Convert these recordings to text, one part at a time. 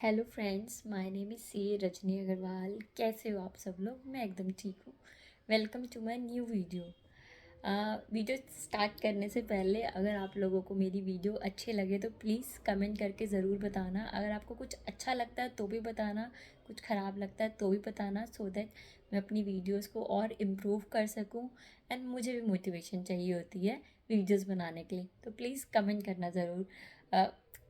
Hello friends, my name is C Rajni Agrawal. कैसे हो आप सब लोग? मैं एकदम ठीक हूँ। Welcome to my new video. Video start करने से पहले अगर आप लोगों को मेरी वीडियो अच्छे लगे तो प्लीज़ कमेंट करके ज़रूर बताना। अगर आपको कुछ अच्छा लगता है तो भी बताना, कुछ ख़राब लगता है तो भी बताना, सो दैट मैं अपनी वीडियोज़ को और इम्प्रूव कर सकूँ। एंड मुझे भी मोटिवेशन चाहिए होती है वीडियोज़ बनाने के लिए, तो प्लीज़ कमेंट करना ज़रूर।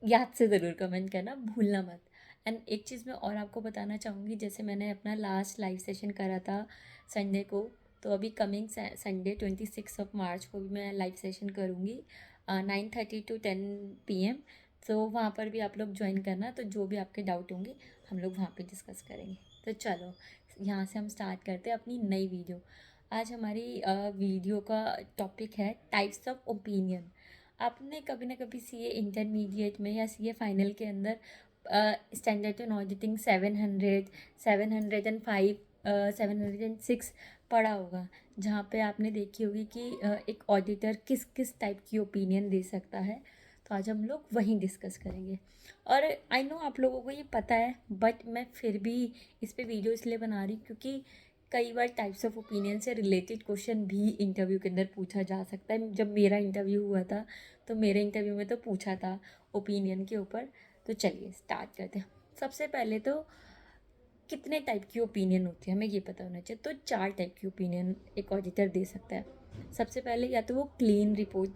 याद से ज़रूर कमेंट करना, भूलना मत। एंड एक चीज़ मैं और आपको बताना चाहूँगी, जैसे मैंने अपना लास्ट लाइव सेशन करा था संडे को, तो अभी कमिंग संडे 26 मार्च को भी मैं लाइव सेशन करूँगी 9:30 to 10 PM। तो वहाँ पर भी आप लोग ज्वाइन करना, तो जो भी आपके डाउट होंगे हम लोग वहाँ पे डिस्कस करेंगे। तो चलो यहाँ से हम स्टार्ट करते हैं अपनी नई वीडियो। आज हमारी वीडियो का टॉपिक है टाइप्स ऑफ ओपिनियन। आपने कभी ना कभी सीए इंटरमीडिएट में या सीए फाइनल के अंदर स्टैंडर्ड एंड ऑडिटिंग 700, 705, 706 पढ़ा होगा, जहाँ पे आपने देखी होगी कि एक ऑडिटर किस किस टाइप की ओपिनियन दे सकता है। तो आज हम लोग वहीं डिस्कस करेंगे। और आई नो आप लोगों को ये पता है, बट मैं फिर भी इस पे वीडियो इसलिए बना रही हूँ क्योंकि कई बार टाइप्स ऑफ ओपिनियन से रिलेटेड क्वेश्चन भी इंटरव्यू के अंदर पूछा जा सकता है। जब मेरा इंटरव्यू हुआ था तो मेरे इंटरव्यू में तो पूछा था ओपिनियन के ऊपर। तो चलिए स्टार्ट करते हैं। सबसे पहले तो कितने टाइप की ओपिनियन होती है हमें ये पता होना चाहिए। तो 4 टाइप की ओपिनियन एक ऑडिटर दे सकता है। सबसे पहले या तो वो क्लीन रिपोर्ट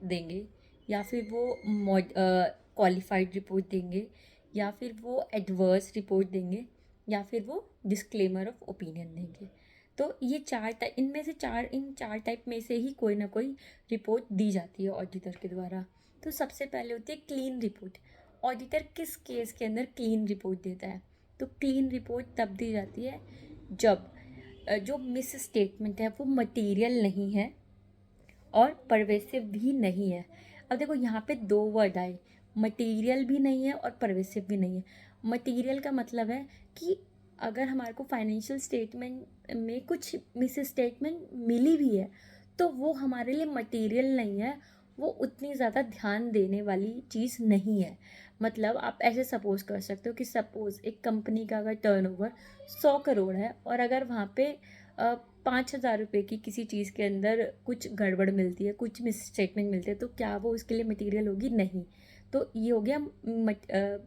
देंगे, या फिर वो क्वालिफाइड रिपोर्ट देंगे, या फिर वो एडवर्स रिपोर्ट देंगे, या फिर वो डिस्क्लेमर ऑफ ओपिनियन देंगे। तो ये इन चार टाइप में से ही कोई ना कोई रिपोर्ट दी जाती है ऑडिटर के द्वारा। तो सबसे पहले होती है क्लीन रिपोर्ट। ऑडिटर किस केस के अंदर क्लीन रिपोर्ट देता है? तो क्लीन रिपोर्ट तब दी जाती है जब जो मिस स्टेटमेंट है वो मटेरियल नहीं है और परवेसिव भी नहीं है। अब देखो यहाँ पे दो वर्ड आए, मटेरियल भी नहीं है और परवेसिव भी नहीं है। मटेरियल का मतलब है कि अगर हमारे को फाइनेंशियल स्टेटमेंट में कुछ मिस स्टेटमेंट मिली भी है तो वो हमारे लिए मटेरियल नहीं है, वो उतनी ज़्यादा ध्यान देने वाली चीज़ नहीं है। मतलब आप ऐसे सपोज़ कर सकते हो कि सपोज़ एक कंपनी का अगर टर्नओवर 100 करोड़ है और अगर वहाँ पे 5,000 रुपये की किसी चीज़ के अंदर कुछ गड़बड़ मिलती है, कुछ मिस स्टेटमेंट मिलते हैं, तो क्या वो उसके लिए मटेरियल होगी? नहीं। तो ये हो गया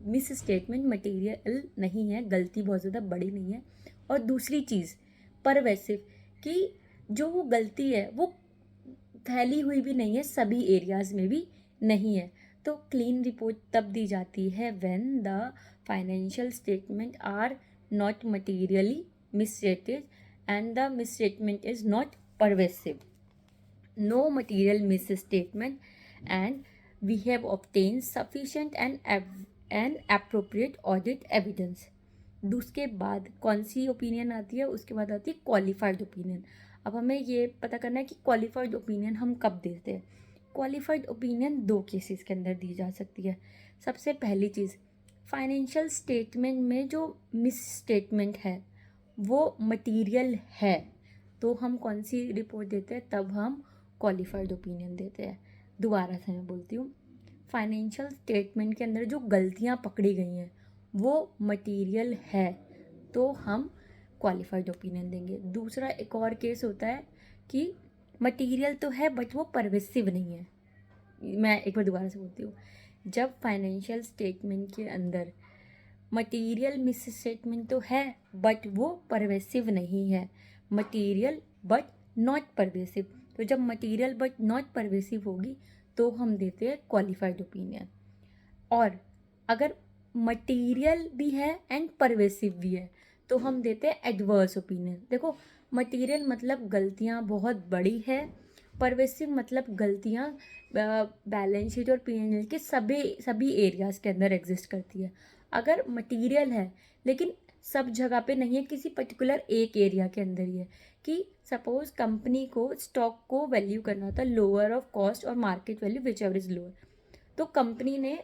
मिस स्टेटमेंट मटेरियल नहीं है, गलती बहुत ज़्यादा बड़ी नहीं है। और दूसरी चीज़ परवेसिव, कि जो वो गलती है वो फैली हुई भी नहीं है, सभी एरियाज़ में भी नहीं है। तो क्लीन रिपोर्ट तब दी जाती है when the financial statement are not materially misstated and the misstatement is not pervasive. No material misstatement and we have obtained sufficient and appropriate audit evidence. उसके बाद कौन सी ओपिनियन आती है? उसके बाद आती है क्वालिफाइड ओपिनियन। अब हमें ये पता करना है कि क्वालिफाइड ओपिनियन हम कब देते हैं। क्वालिफाइड ओपिनियन दो केसेस के अंदर दी जा सकती है। सबसे पहली चीज़, फाइनेंशियल स्टेटमेंट में जो मिस स्टेटमेंट है वो मटेरियल है, तो हम कौन सी रिपोर्ट देते हैं? तब हम क्वालिफाइड ओपिनियन देते हैं। दोबारा से मैं बोलती हूँ, फाइनेंशियल स्टेटमेंट के अंदर जो गलतियाँ पकड़ी गई हैं वो मटेरियल है, तो हम क्वालिफाइड ओपिनियन देंगे। दूसरा एक और केस होता है कि मटेरियल तो है बट वो परवेसिव नहीं है। मैं एक बार दोबारा से बोलती हूँ, जब फाइनेंशियल स्टेटमेंट के अंदर मटेरियल मिस स्टेटमेंट तो है बट वो परवेसिव नहीं है, मटेरियल बट नॉट परवेसिव। तो जब मटेरियल बट नॉट परवेसिव होगी तो हम देते हैं क्वालिफाइड ओपिनियन। और अगर मटेरियल भी है एंड परवेसिव भी है तो हम देते हैं एडवर्स ओपिनियन। देखो, मटेरियल मतलब गलतियाँ बहुत बड़ी है, परवेसिव मतलब गलतियाँ बैलेंस शीट और पीएनएल के सभी एरियाज़ के अंदर एग्जिस्ट करती है। अगर मटेरियल है लेकिन सब जगह पे नहीं है, किसी पर्टिकुलर एक एरिया के अंदर ही है, कि सपोज कंपनी को स्टॉक को वैल्यू करना था लोअर ऑफ कॉस्ट और market value which ever is lower, तो कंपनी ने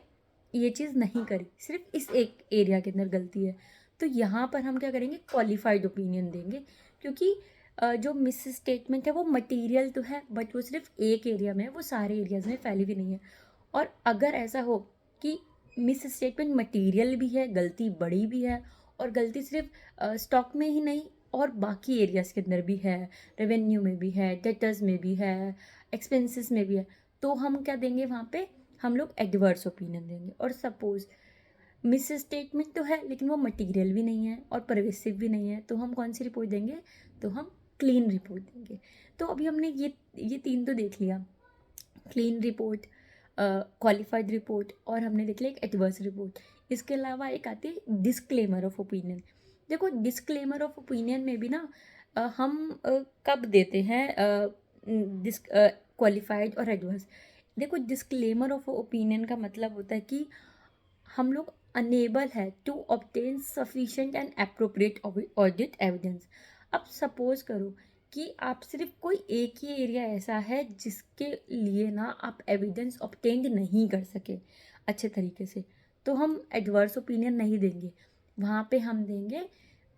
ये चीज़ नहीं करी, सिर्फ इस एक एरिया के अंदर गलती है, तो यहाँ पर हम क्या करेंगे? क्वालिफाइड ओपिनियन देंगे, क्योंकि जो मिस स्टेटमेंट है वो मटेरियल तो है बट वो सिर्फ एक एरिया में है, वो सारे एरियाज़ में फैली भी नहीं है। और अगर ऐसा हो कि मिस स्टेटमेंट मटेरियल भी है, गलती बड़ी भी है, और गलती सिर्फ स्टॉक में ही नहीं और बाकी एरियाज़ के अंदर भी है, रेवेन्यू में भी है, डेटर्स में भी है, एक्सपेंसेस में भी है। तो हम क्या देंगे वहाँ पे, हम लोग एडवर्स ओपिनियन देंगे। और सपोज मिस स्टेटमेंट तो है लेकिन वो मटेरियल भी नहीं है और परवेसिव भी नहीं है, तो हम कौन सी रिपोर्ट देंगे, तो हम क्लीन रिपोर्ट देंगे। तो अभी हमने ये तीन तो देख लिया, क्लीन रिपोर्ट, क्वालिफाइड रिपोर्ट, और हमने देख लिया एक एडवर्स रिपोर्ट। इसके अलावा एक आती है डिस्क्लेमर ऑफ ओपिनियन। देखो डिस्क्लेमर ऑफ ओपिनियन में भी ना हम कब देते हैं क्वालिफाइड और एडवर्स। देखो डिस्क्लेमर ऑफ ओपिनियन का मतलब होता है कि हम लोग अनेबल है to obtain sufficient and appropriate audit evidence. अब सपोज करो कि आप सिर्फ कोई एक ही एरिया ऐसा है जिसके लिए ना आप एविडेंस ऑब्टेंड नहीं कर सके अच्छे तरीके से, तो हम एडवर्स ओपिनियन नहीं देंगे, वहाँ पे हम देंगे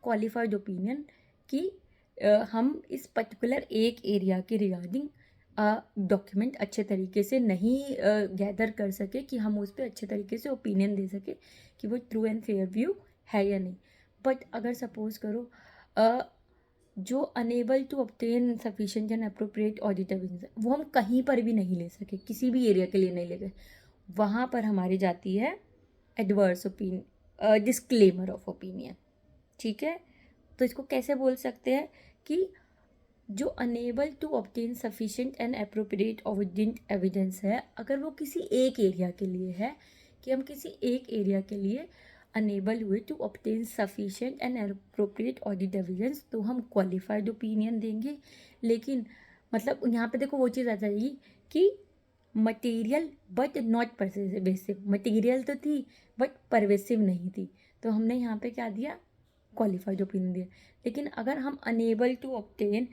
क्वालिफाइड ओपिनियन कि हम इस पर्टिकुलर एक एरिया के रिगार्डिंग डॉक्यूमेंट अच्छे तरीके से नहीं गैदर कर सके कि हम उस पर अच्छे तरीके से ओपिनियन दे सके कि वो ट्रू एंड फेयर व्यू है या नहीं। बट अगर सपोज करो जो unable to obtain sufficient and appropriate audit evidence वो हम कहीं पर भी नहीं ले सके, किसी भी एरिया के लिए नहीं ले गए, वहाँ पर हमारी जाती है adverse opinion, disclaimer of opinion. ठीक है, तो इसको कैसे बोल सकते हैं कि जो unable to obtain sufficient and appropriate audit evidence है, अगर वो किसी एक एरिया के लिए है, कि हम किसी एक एरिया के लिए अनेबल हुए to obtain sufficient and appropriate audit evidence, तो हम क्वालिफाइड ओपिनियन देंगे। लेकिन मतलब यहाँ पे देखो वो चीज़ आ जाएगी कि material but not pervasive, material तो थी बट परवेसिव नहीं थी, तो हमने यहाँ पे क्या दिया, क्वालिफाइड ओपिनियन दिया। लेकिन अगर हम unable to obtain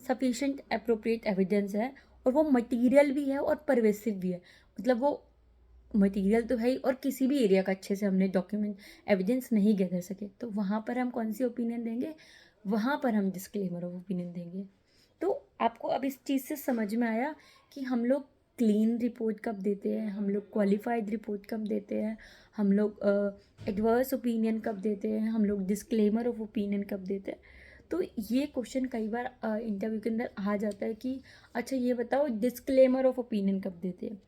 sufficient appropriate evidence है और वो मटेरियल भी है और परवेसिव भी है, मतलब वो मटेरियल तो है ही और किसी भी एरिया का अच्छे से हमने डॉक्यूमेंट एविडेंस नहीं गैदर सके, तो वहाँ पर हम कौन सी ओपिनियन देंगे, वहाँ पर हम डिस्क्लेमर ऑफ ओपिनियन देंगे। तो आपको अब इस चीज़ से समझ में आया कि हम लोग क्लीन रिपोर्ट कब देते हैं, हम लोग क्वालिफाइड रिपोर्ट कब देते हैं, हम लोग एडवर्स ओपिनियन कब देते हैं, हम लोग डिस्क्लेमर ऑफ ओपिनियन कब देते हैं। तो ये क्वेश्चन कई बार इंटरव्यू के अंदर आ जाता है कि अच्छा ये बताओ डिस्क्लेमर ऑफ ओपिनियन कब देते हैं।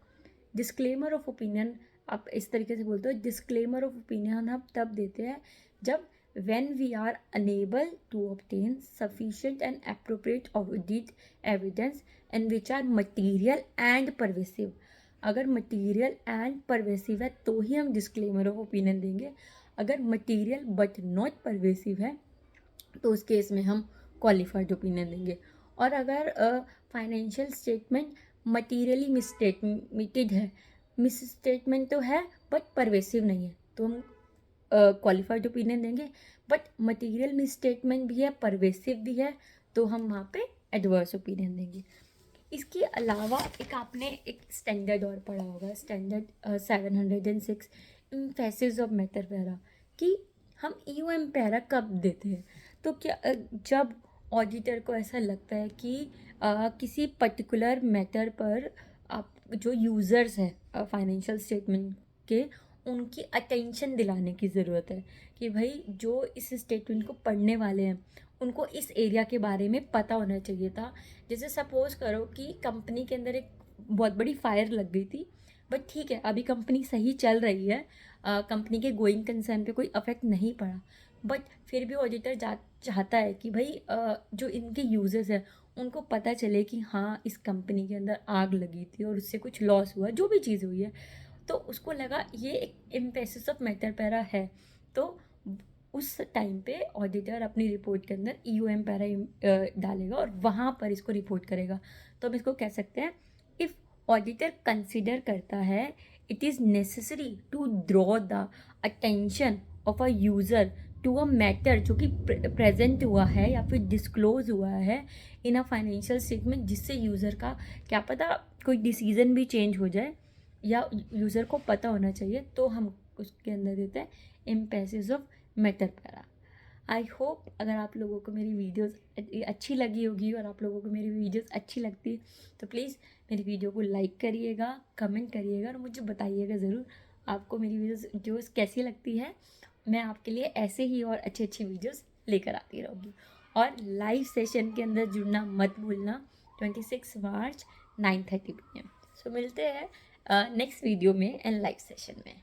डिस्क्लेमर ऑफ ओपिनियन आप इस तरीके से बोलते हो, डिस्क्लेमर ऑफ ओपिनियन हम तब देते हैं जब when we are unable to obtain sufficient and appropriate audit evidence and which are material and pervasive। अगर material and pervasive है तो ही हम disclaimer of opinion देंगे, अगर material but not pervasive है तो उस केस में हम क्वालिफाइड ओपिनियन देंगे। और अगर फाइनेंशियल स्टेटमेंट मटीरियली मिसस्टेटमेंटेड है, मिस स्टेटमेंट तो है बट परवेसिव नहीं है, तो हम क्वालिफाइड ओपिनियन देंगे। बट मटीरियल मिस स्टेटमेंट भी है, परवेसिव भी है, तो हम वहाँ पे एडवर्स ओपिनियन देंगे। इसके अलावा एक आपने एक स्टैंडर्ड और पढ़ा होगा, standard 706 emphasis of matter para, कि हम ईओएम पैरा कब देते हैं। तो क्या जब ऑडिटर को ऐसा लगता है कि किसी पर्टिकुलर मैटर पर आप जो यूज़र्स हैं फाइनेंशियल स्टेटमेंट के, उनकी अटेंशन दिलाने की ज़रूरत है कि भाई जो इस स्टेटमेंट को पढ़ने वाले हैं उनको इस एरिया के बारे में पता होना चाहिए था। जैसे सपोज़ करो कि कंपनी के अंदर एक बहुत बड़ी फायर लग गई थी, बट ठीक है अभी कंपनी सही चल रही है, कंपनी के गोइंग कंसर्न पे कोई अफेक्ट नहीं पड़ा, बट फिर भी ऑडिटर चाहता है कि भाई जो इनके यूजर्स हैं उनको पता चले कि हाँ इस कंपनी के अंदर आग लगी थी और उससे कुछ लॉस हुआ, जो भी चीज़ हुई है, तो उसको लगा ये एक एम्फेसिस ऑफ मैटर पैरा है, तो उस टाइम पे ऑडिटर अपनी रिपोर्ट के अंदर ईओएम पैरा डालेगा और वहाँ पर इसको रिपोर्ट करेगा। तो हम इसको कह सकते हैं, इफ़ ऑडिटर कंसिडर करता है it is necessary to draw the attention of a user to a matter जो कि प्रेजेंट हुआ है या फिर डिस्क्लोज हुआ है इन अ फाइनेंशियल स्टेटमेंट, जिससे यूज़र का क्या पता कोई डिसीज़न भी चेंज हो जाए या यूज़र को पता होना चाहिए, तो हम उसके अंदर देते हैं emphasis of matter para. I hope अगर आप लोगों को मेरी वीडियोस अच्छी लगी होगी और आप लोगों को मेरी वीडियोस अच्छी लगती तो प्लीज़ मेरी वीडियो को लाइक करिएगा, कमेंट करिएगा और मुझे बताइएगा ज़रूर आपको मेरी वीडियोस कैसी लगती है। मैं आपके लिए ऐसे ही और अच्छी अच्छी वीडियोस लेकर आती रहूँगी। और लाइव सेशन के अंदर जुड़ना मत भूलना, 26 मार्च 9:30 PM। सो मिलते हैं नेक्स्ट वीडियो में एंड लाइव सेशन में।